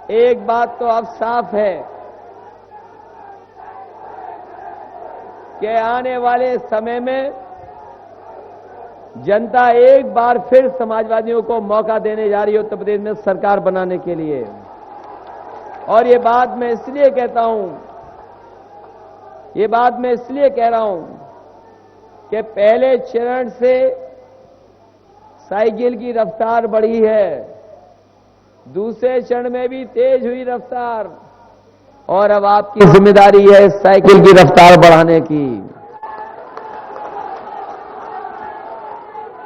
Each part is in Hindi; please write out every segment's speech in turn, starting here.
एक बात तो अब साफ है कि आने वाले समय में जनता एक बार फिर समाजवादियों को मौका देने जा रही है उत्तर प्रदेश में सरकार बनाने के लिए। और ये बात मैं इसलिए कहता हूं, ये बात मैं इसलिए कह रहा हूं कि पहले चरण से साइकिल की रफ्तार बढ़ी है, दूसरे चरण में भी तेज हुई रफ्तार, और अब आपकी जिम्मेदारी है साइकिल की रफ्तार बढ़ाने की।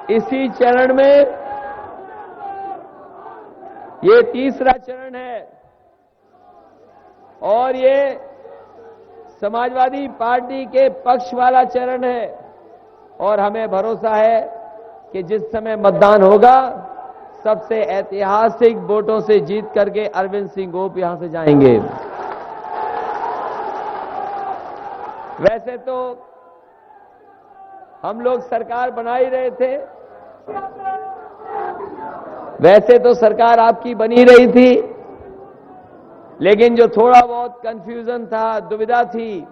इसी चरण में ये तीसरा चरण है और ये समाजवादी पार्टी के पक्ष वाला चरण है, और हमें भरोसा है कि जिस समय मतदान होगा सबसे ऐतिहासिक वोटों से जीत करके अरविंद सिंह गोप यहां से जाएंगे। वैसे तो हम लोग सरकार बना ही रहे थे, वैसे तो सरकार आपकी बनी रही थी, लेकिन जो थोड़ा बहुत कंफ्यूजन था, दुविधा थी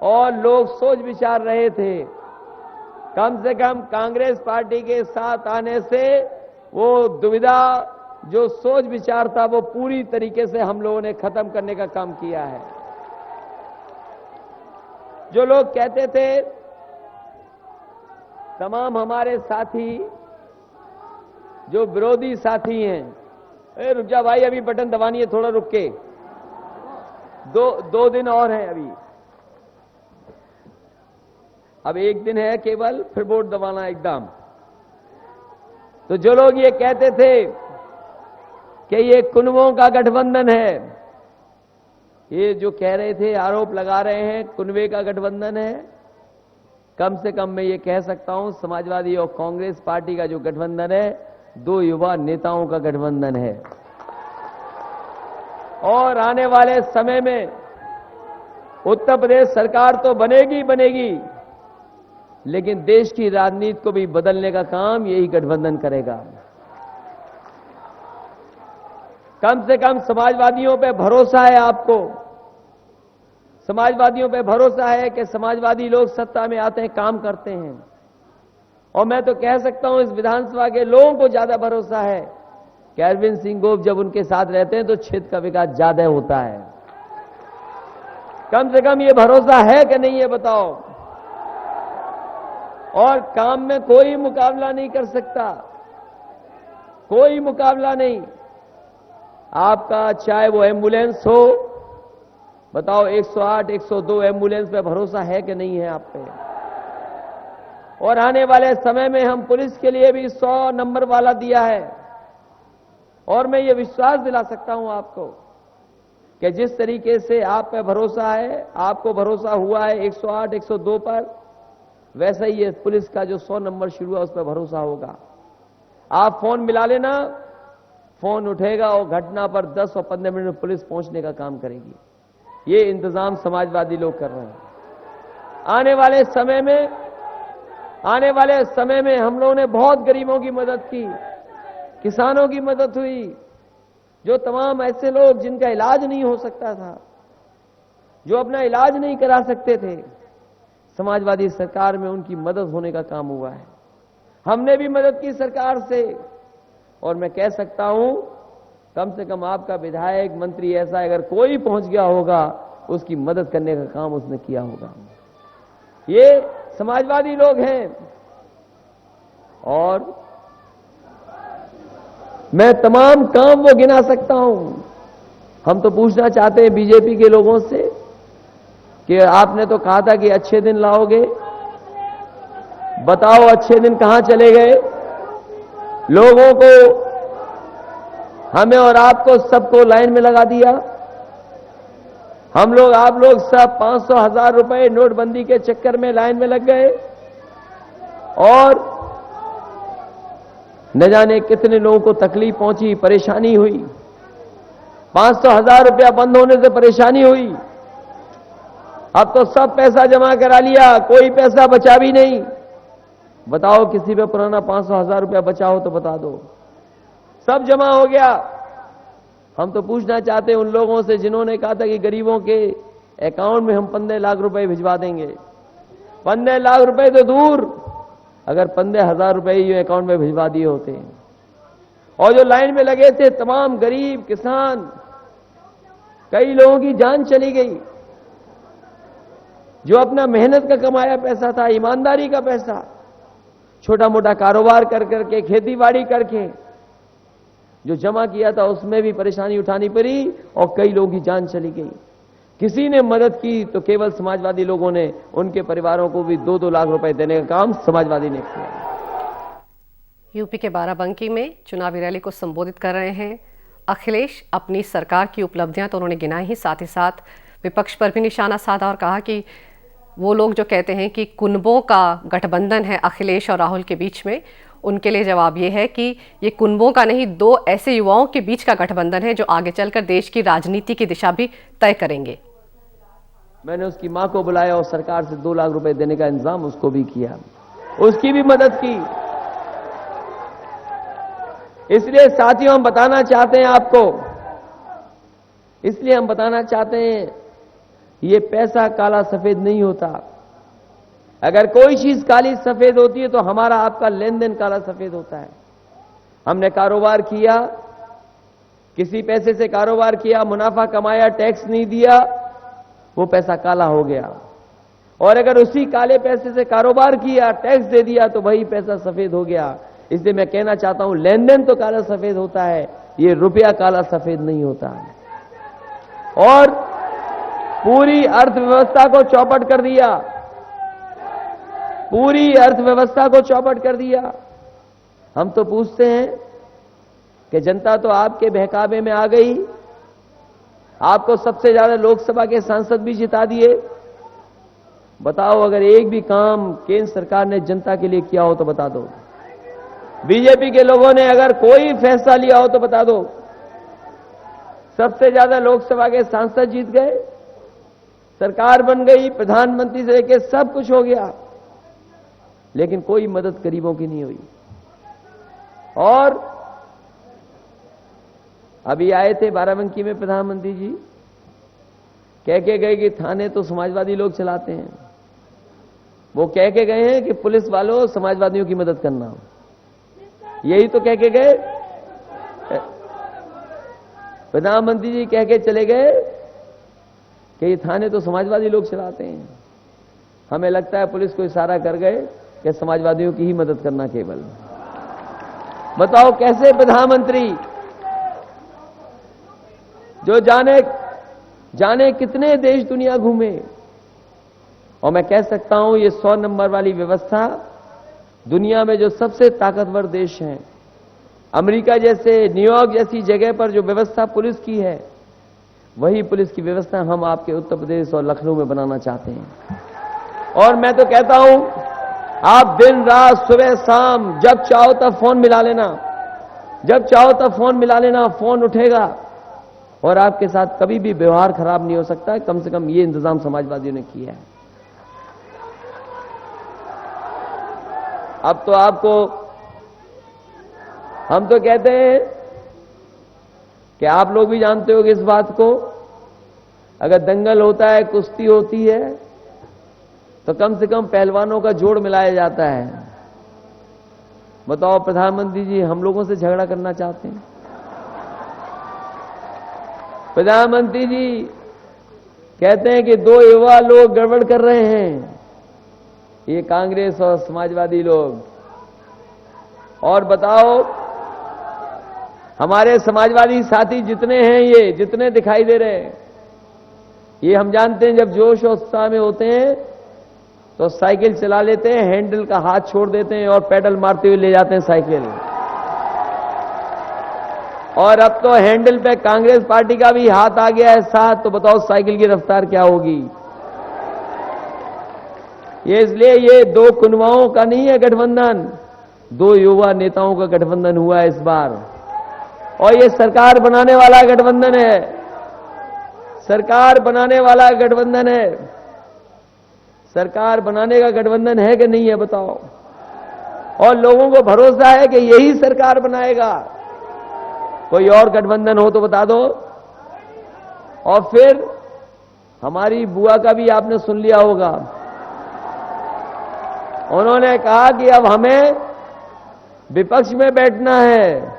और लोग सोच विचार रहे थे, कम से कम कांग्रेस पार्टी के साथ आने से वो दुविधा, जो सोच विचार था, वो पूरी तरीके से हम लोगों ने खत्म करने का काम किया है। जो लोग कहते थे, तमाम हमारे साथी जो विरोधी साथी हैं, रुक जा भाई, अभी बटन दबानी है, थोड़ा रुक के, दो दिन और हैं अभी, अब एक दिन है केवल, फिर वोट दबाना एकदम। तो जो लोग ये कहते थे कि ये कुनबों का गठबंधन है, ये जो कह रहे थे, आरोप लगा रहे हैं कुनबे का गठबंधन है, कम से कम मैं ये कह सकता हूं समाजवादी और कांग्रेस पार्टी का जो गठबंधन है, दो युवा नेताओं का गठबंधन है। और आने वाले समय में उत्तर प्रदेश सरकार तो बनेगी बनेगी, लेकिन देश की राजनीति को भी बदलने का काम यही गठबंधन करेगा। कम से कम समाजवादियों पे भरोसा है आपको, समाजवादियों पे भरोसा है कि समाजवादी लोग सत्ता में आते हैं, काम करते हैं। और मैं तो कह सकता हूं इस विधानसभा के लोगों को ज्यादा भरोसा है कि अरविंद सिंह गोप जब उनके साथ रहते हैं तो क्षेत्र का विकास ज्यादा होता है। कम से कम ये भरोसा है कि नहीं, ये बताओ। और काम में कोई मुकाबला नहीं कर सकता, कोई मुकाबला नहीं आपका, चाहे वो एम्बुलेंस हो, बताओ 108, 102 एम्बुलेंस पे भरोसा है कि नहीं है आप पे। और आने वाले समय में हम पुलिस के लिए भी 100 नंबर वाला दिया है, और मैं ये विश्वास दिला सकता हूं आपको कि जिस तरीके से आप पे भरोसा है, आपको भरोसा हुआ है 108, 102 पर, वैसा ही ये पुलिस का जो 100 नंबर शुरू है उस पर भरोसा होगा। आप फोन मिला लेना, फोन उठेगा और घटना पर 10 और 15 मिनट में पुलिस पहुंचने का काम करेगी। ये इंतजाम समाजवादी लोग कर रहे हैं। आने वाले समय में हम लोगों ने बहुत गरीबों की मदद की, किसानों की मदद हुई, जो तमाम ऐसे लोग जिनका इलाज नहीं हो सकता था, जो अपना इलाज नहीं करा सकते थे, समाजवादी सरकार में उनकी मदद होने का काम हुआ है। हमने भी मदद की सरकार से, और मैं कह सकता हूं कम से कम आपका विधायक, मंत्री, ऐसा अगर कोई पहुंच गया होगा, उसकी मदद करने का काम उसने किया होगा। ये समाजवादी लोग हैं। और मैं तमाम काम वो गिना सकता हूं। हम तो पूछना चाहते हैं बीजेपी के लोगों से कि आपने तो कहा था कि अच्छे दिन लाओगे, बताओ अच्छे दिन कहां चले गए। लोगों को, हमें और आपको, सबको लाइन में लगा दिया। हम लोग, आप लोग सब 500, 1000 रुपए नोटबंदी के चक्कर में लाइन में लग गए, और न जाने कितने लोगों को तकलीफ पहुंची, परेशानी हुई। 500, 1000 रुपया बंद होने से परेशानी हुई। अब तो सब पैसा जमा करा लिया, कोई पैसा बचा भी नहीं। बताओ किसी पे पुराना 500, 1000 रुपया बचा हो तो बता दो। सब जमा हो गया। हम तो पूछना चाहते हैं उन लोगों से जिन्होंने कहा था कि गरीबों के अकाउंट में हम 15 लाख रुपए भिजवा देंगे। 15 लाख रुपए तो दूर, अगर 15,000 रुपए ही अकाउंट में भिजवा दिए होते हैं। और जो लाइन में लगे थे तमाम गरीब किसान, कई लोगों की जान चली गई। जो अपना मेहनत का कमाया पैसा था, ईमानदारी का पैसा, छोटा मोटा कारोबार कर करके, खेती बाड़ी करके जो जमा किया था, उसमें भी परेशानी उठानी पड़ी और कई लोगों की जान चली गई। किसी ने मदद की तो केवल समाजवादी लोगों ने, उनके परिवारों को भी 2-2 लाख रुपए देने का काम समाजवादी ने किया। यूपी के बाराबंकी में चुनावी रैली को संबोधित कर रहे हैं अखिलेश। अपनी सरकार की उपलब्धियां तो उन्होंने गिनाई ही, साथ ही साथ विपक्ष पर भी निशाना साधा और कहा कि वो लोग जो कहते हैं कि कुनबों का गठबंधन है अखिलेश और राहुल के बीच में, उनके लिए जवाब ये है कि ये कुनबों का नहीं, 2 ऐसे युवाओं के बीच का गठबंधन है जो आगे चलकर देश की राजनीति की दिशा भी तय करेंगे। मैंने उसकी मां को बुलाया और सरकार से 2 लाख रुपए देने का इंतजाम उसको भी किया, उसकी भी मदद की। इसलिए साथियों हम बताना चाहते हैं आपको, इसलिए हम बताना चाहते हैं ये पैसा काला सफेद नहीं होता। अगर कोई चीज काली सफेद होती है तो हमारा आपका लेन देन काला सफेद होता है। हमने कारोबार किया, किसी पैसे से कारोबार किया, मुनाफा कमाया, टैक्स नहीं दिया, वो पैसा काला हो गया। और अगर उसी काले पैसे से कारोबार किया, टैक्स दे दिया, तो वही पैसा सफेद हो गया। इसलिए मैं कहना चाहता हूं लेन देन तो काला सफेद होता है, ये रुपया काला सफेद नहीं होता। और पूरी अर्थव्यवस्था को चौपट कर दिया, पूरी अर्थव्यवस्था को चौपट कर दिया। हम तो पूछते हैं कि जनता तो आपके बहकावे में आ गई, आपको सबसे ज्यादा लोकसभा के सांसद भी जिता दिए। बताओ अगर एक भी काम केंद्र सरकार ने जनता के लिए किया हो तो बता दो। बीजेपी के लोगों ने अगर कोई फैसला लिया हो तो बता दो। सबसे ज्यादा लोकसभा के सांसद जीत गए, सरकार बन गई, प्रधानमंत्री से लेकर सब कुछ हो गया, लेकिन कोई मदद गरीबों की नहीं हुई। और अभी आए थे बाराबंकी में प्रधानमंत्री जी, कह के गए कि थाने तो समाजवादी लोग चलाते हैं। वो कह के गए हैं कि पुलिस वालों समाजवादियों की मदद करना, यही तो कह के गए। प्रधानमंत्री जी कह के चले गए कि ये थाने तो समाजवादी लोग चलाते हैं। हमें लगता है पुलिस को इशारा कर गए कि समाजवादियों की ही मदद करना केवल। बताओ कैसे प्रधानमंत्री जो जाने कितने देश दुनिया घूमे, और मैं कह सकता हूं ये 100 नंबर वाली व्यवस्था दुनिया में जो सबसे ताकतवर देश हैं, अमेरिका जैसे, न्यूयॉर्क जैसी जगह पर जो व्यवस्था पुलिस की है, वही पुलिस की व्यवस्था हम आपके उत्तर प्रदेश और लखनऊ में बनाना चाहते हैं। और मैं तो कहता हूं आप दिन रात सुबह शाम जब चाहो तब फोन मिला लेना, जब चाहो तब फोन मिला लेना, फोन उठेगा और आपके साथ कभी भी व्यवहार खराब नहीं हो सकता है। कम से कम ये इंतजाम समाजवादियों ने किया है। अब तो आपको हम तो कहते हैं कि आप लोग भी जानते हो कि इस बात को, अगर दंगल होता है, कुश्ती होती है, तो कम से कम पहलवानों का जोड़ मिलाया जाता है। बताओ प्रधानमंत्री जी हम लोगों से झगड़ा करना चाहते हैं? प्रधानमंत्री जी कहते हैं कि 2 युवा लोग गड़बड़ कर रहे हैं, ये कांग्रेस और समाजवादी लोग। और बताओ हमारे समाजवादी साथी जितने हैं, ये जितने दिखाई दे रहे हैं, ये हम जानते हैं जब जोश और उत्साह में होते हैं तो साइकिल चला लेते हैं, हैंडल का हाथ छोड़ देते हैं और पैडल मारते हुए ले जाते हैं साइकिल। और अब तो हैंडल पे कांग्रेस पार्टी का भी हाथ आ गया है साथ, तो बताओ साइकिल की रफ्तार क्या होगी। ये इसलिए ये 2 कुनवाओं का नहीं है गठबंधन, 2 युवा नेताओं का गठबंधन हुआ है इस बार। और ये सरकार बनाने वाला गठबंधन है, सरकार बनाने वाला गठबंधन है। सरकार बनाने का गठबंधन है कि नहीं है बताओ। और लोगों को भरोसा है कि यही सरकार बनाएगा, कोई और गठबंधन हो तो बता दो। और फिर हमारी बुआ का भी आपने सुन लिया होगा, उन्होंने कहा कि अब हमें विपक्ष में बैठना है।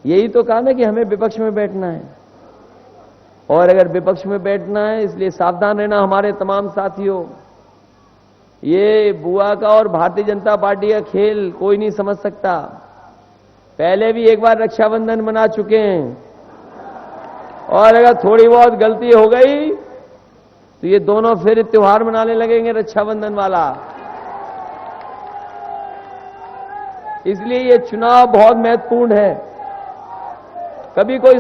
यही तो कहा ना कि हमें विपक्ष में बैठना है। और अगर विपक्ष में बैठना है, इसलिए सावधान रहना हमारे तमाम साथियों। ये बुआ का और भारतीय जनता पार्टी का खेल कोई नहीं समझ सकता। पहले भी एक बार रक्षाबंधन मना चुके हैं, और अगर थोड़ी बहुत गलती हो गई तो ये दोनों फिर त्योहार मनाने लगेंगे रक्षाबंधन वाला। इसलिए ये चुनाव बहुत महत्वपूर्ण है। कभी कोई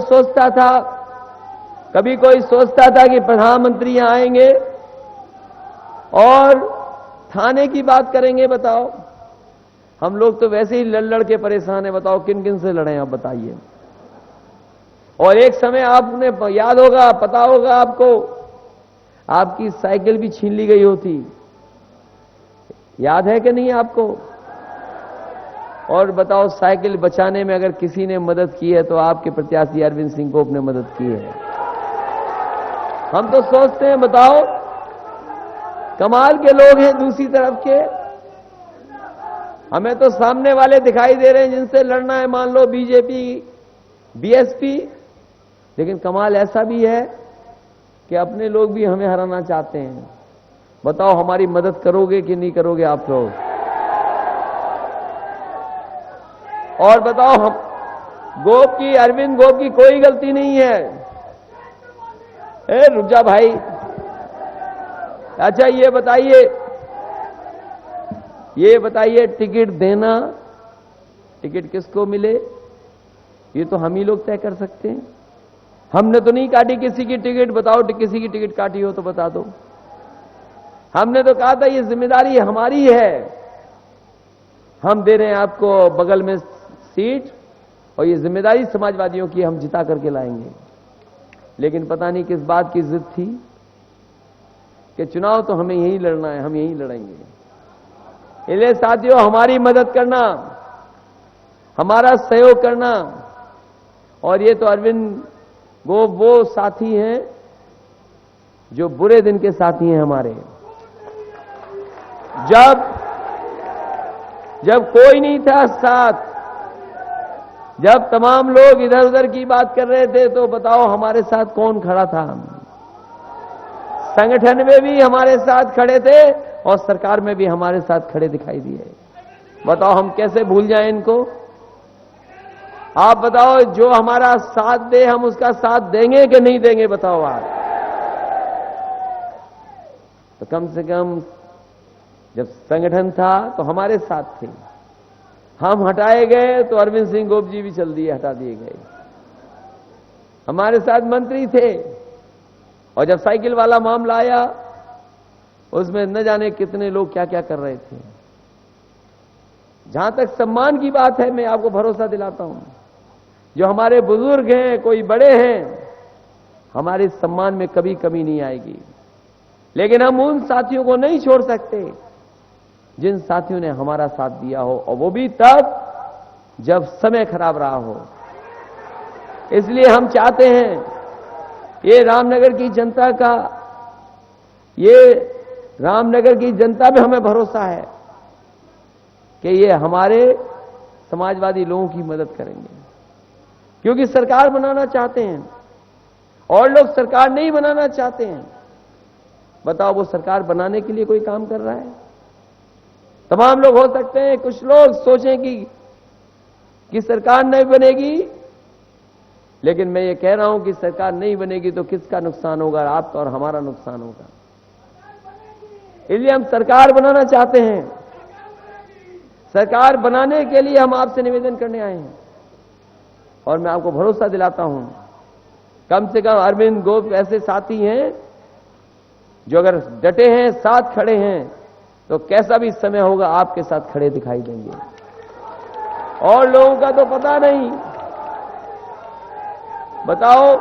सोचता था कि प्रधानमंत्री यहां आएंगे और थाने की बात करेंगे। बताओ, हम लोग तो वैसे ही लड़ के परेशान हैं। बताओ किन किन से लड़े आप बताइए। और एक समय आपने याद होगा, पता होगा आपको, आपकी साइकिल भी छीन ली गई होती। याद है कि नहीं आपको? और बताओ, साइकिल बचाने में अगर किसी ने मदद की है तो आपके प्रत्याशी अरविंद सिंह गोप ने मदद की है। हम तो सोचते हैं, बताओ, कमाल के लोग हैं दूसरी तरफ के। हमें तो सामने वाले दिखाई दे रहे हैं जिनसे लड़ना है, मान लो बीजेपी, बीएसपी। लेकिन कमाल ऐसा भी है कि अपने लोग भी हमें हराना चाहते हैं। बताओ, हमारी मदद करोगे कि नहीं करोगे आप लोग? और बताओ, हम गोप की, अरविंद गोप की कोई गलती नहीं है। रुक जा भाई। अच्छा ये बताइए टिकट देना, टिकट किसको मिले, ये तो हम ही लोग तय कर सकते हैं। हमने तो नहीं काटी किसी की टिकट। बताओ, किसी की टिकट काटी हो तो बता दो। हमने तो कहा था ये जिम्मेदारी हमारी है, हम दे रहे हैं आपको बगल में सीट, और ये जिम्मेदारी समाजवादियों की, हम जिता करके लाएंगे। लेकिन पता नहीं किस बात की जिद थी कि चुनाव तो हमें यही लड़ना है, हम यही लड़ेंगे। इसलिए साथियों, हमारी मदद करना, हमारा सहयोग करना। और ये तो अरविंद वो साथी हैं जो बुरे दिन के साथी हैं हमारे। जब कोई नहीं था साथ, जब तमाम लोग इधर उधर की बात कर रहे थे, तो बताओ हमारे साथ कौन खड़ा था? संगठन में भी हमारे साथ खड़े थे और सरकार में भी हमारे साथ खड़े दिखाई दिए। बताओ, हम कैसे भूल जाएं इनको? आप बताओ, जो हमारा साथ दे हम उसका साथ देंगे कि नहीं देंगे? बताओ आप। तो कम से कम जब संगठन था तो हमारे साथ थे। हम हटाए गए तो अरविंद सिंह गोप जी भी चल दिए, हटा दिए गए। हमारे साथ मंत्री थे, और जब साइकिल वाला मामला आया उसमें न जाने कितने लोग क्या क्या कर रहे थे। जहां तक सम्मान की बात है, मैं आपको भरोसा दिलाता हूं, जो हमारे बुजुर्ग हैं, कोई बड़े हैं, हमारे सम्मान में कभी कमी नहीं आएगी। लेकिन हम उन साथियों को नहीं छोड़ सकते जिन साथियों ने हमारा साथ दिया हो, और वो भी तब जब समय खराब रहा हो। इसलिए हम चाहते हैं, ये रामनगर की जनता में हमें भरोसा है कि ये हमारे समाजवादी लोगों की मदद करेंगे, क्योंकि सरकार बनाना चाहते हैं और लोग सरकार नहीं बनाना चाहते हैं। बताओ, वो सरकार बनाने के लिए कोई काम कर रहा है? तमाम लोग हो सकते हैं, कुछ लोग सोचें कि सरकार नहीं बनेगी, लेकिन मैं ये कह रहा हूं कि सरकार नहीं बनेगी तो किसका नुकसान होगा? आपका और हमारा नुकसान होगा। इसलिए हम सरकार बनाना चाहते हैं। सरकार बनाने के लिए हम आपसे निवेदन करने आए हैं, और मैं आपको भरोसा दिलाता हूं, कम से कम अरविंद गोप ऐसे साथी हैं जो अगर डटे हैं, साथ खड़े हैं, तो कैसा भी समय होगा आपके साथ खड़े दिखाई देंगे। और लोगों का तो पता नहीं। बताओ,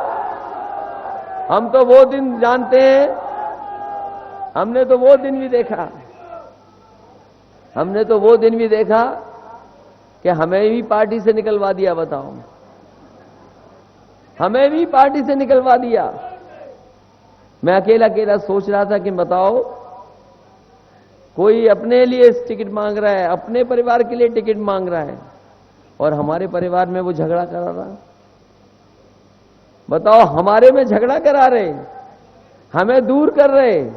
हम तो वो दिन जानते हैं, हमने तो वो दिन भी देखा कि हमें भी पार्टी से निकलवा दिया। बताओ, हमें भी पार्टी से निकलवा दिया। मैं अकेला अकेला सोच रहा था कि बताओ, कोई अपने लिए टिकट मांग रहा है, अपने परिवार के लिए टिकट मांग रहा है, और हमारे परिवार में वो झगड़ा करा रहा। बताओ, हमारे में झगड़ा करा रहे, हमें दूर कर रहे,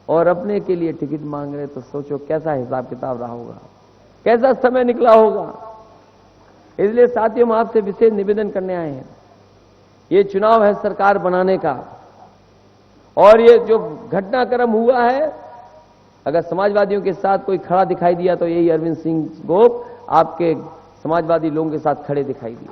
और अपने के लिए टिकट मांग रहे। तो सोचो कैसा हिसाब किताब रहा होगा, कैसा समय निकला होगा। इसलिए साथियों, हम आपसे विशेष निवेदन करने आए हैं। ये चुनाव है सरकार बनाने का, और ये जो घटनाक्रम हुआ है, अगर समाजवादियों के साथ कोई खड़ा दिखाई दिया तो यही अरविंद सिंह गोप आपके समाजवादी लोगों के साथ खड़े दिखाई दिए।